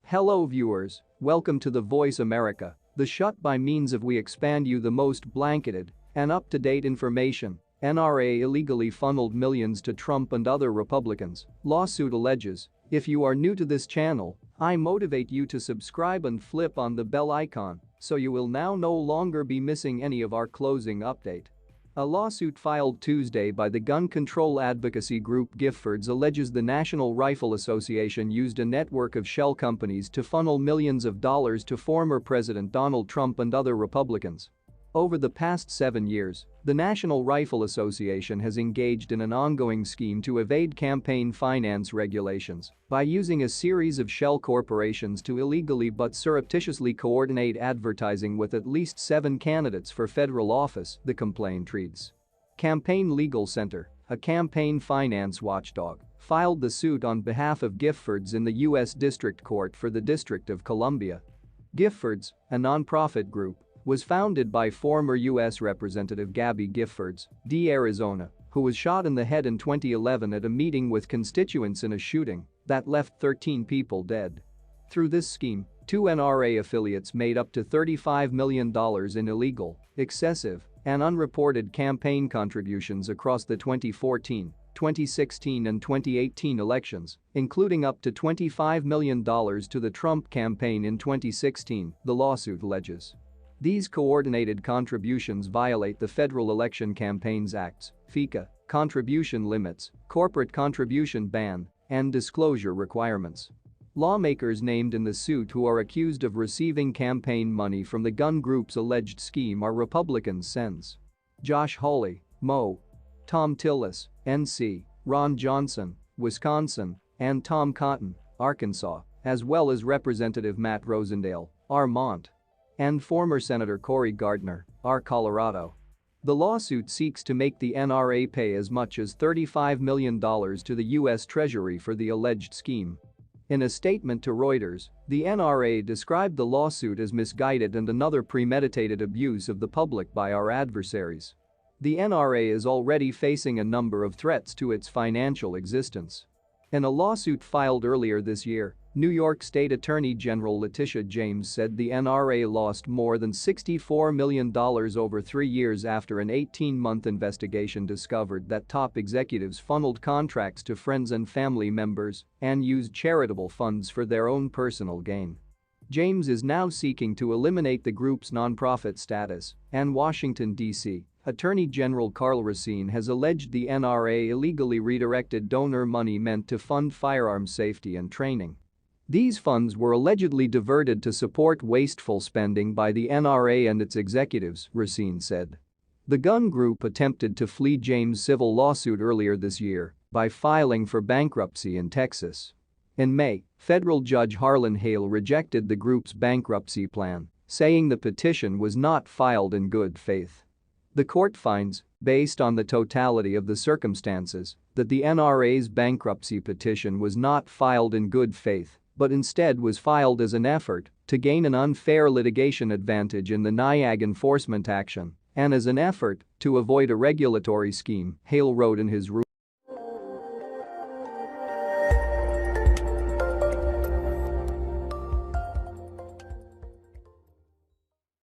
Hello viewers, welcome to The Voice America, the shut by means of we expand you the most blanketed and up-to-date information. NRA illegally funneled millions to Trump and other Republicans, lawsuit alleges. If you are new to this channel, I motivate you to subscribe and flip on the bell icon so you will now no longer be missing any of our closing update. A lawsuit filed Tuesday by the gun control advocacy group Giffords alleges the National Rifle Association used a network of shell companies to funnel millions of dollars to former President Donald Trump and other Republicans. Over the past 7 years, the National Rifle Association has engaged in an ongoing scheme to evade campaign finance regulations by using a series of shell corporations to illegally but surreptitiously coordinate advertising with at least 7 candidates for federal office, the complaint reads. Campaign Legal Center, a campaign finance watchdog, filed the suit on behalf of Giffords in the U.S. District Court for the District of Columbia. Giffords, a nonprofit group, was founded by former U.S. Representative Gabby Giffords, D. Arizona, who was shot in the head in 2011 at a meeting with constituents in a shooting that left 13 people dead. Through this scheme, 2 NRA affiliates made up to $35 million in illegal, excessive, and unreported campaign contributions across the 2014, 2016 and 2018 elections, including up to $25 million to the Trump campaign in 2016, the lawsuit alleges. These coordinated contributions violate the Federal Election Campaigns Act's FECA, contribution limits, corporate contribution ban, and disclosure requirements. Lawmakers named in the suit who are accused of receiving campaign money from the gun group's alleged scheme are Republicans Sens. Josh Hawley, Mo. Tom Tillis, NC, Ron Johnson, Wisconsin, and Tom Cotton, Arkansas, as well as Representative Matt Rosendale, Vermont, and former Senator Cory Gardner, R. Colorado. The lawsuit seeks to make the NRA pay as much as $35 million to the U.S. Treasury for the alleged scheme. In a statement to Reuters, the NRA described the lawsuit as misguided and another premeditated abuse of the public by our adversaries. The NRA is already facing a number of threats to its financial existence. In a lawsuit filed earlier this year, New York State Attorney General Letitia James said the NRA lost more than $64 million over 3 years after an 18-month investigation discovered that top executives funneled contracts to friends and family members and used charitable funds for their own personal gain. James is now seeking to eliminate the group's nonprofit status, and Washington, D.C. Attorney General Karl Racine has alleged the NRA illegally redirected donor money meant to fund firearms safety and training. These funds were allegedly diverted to support wasteful spending by the NRA and its executives, Racine said. The gun group attempted to flee James' civil lawsuit earlier this year by filing for bankruptcy in Texas. In May, federal judge Harlan Hale rejected the group's bankruptcy plan, saying the petition was not filed in good faith. The court finds, based on the totality of the circumstances, that the NRA's bankruptcy petition was not filed in good faith, but instead was filed as an effort to gain an unfair litigation advantage in the NIAG enforcement action and as an effort to avoid a regulatory scheme, Hale wrote in his ruling.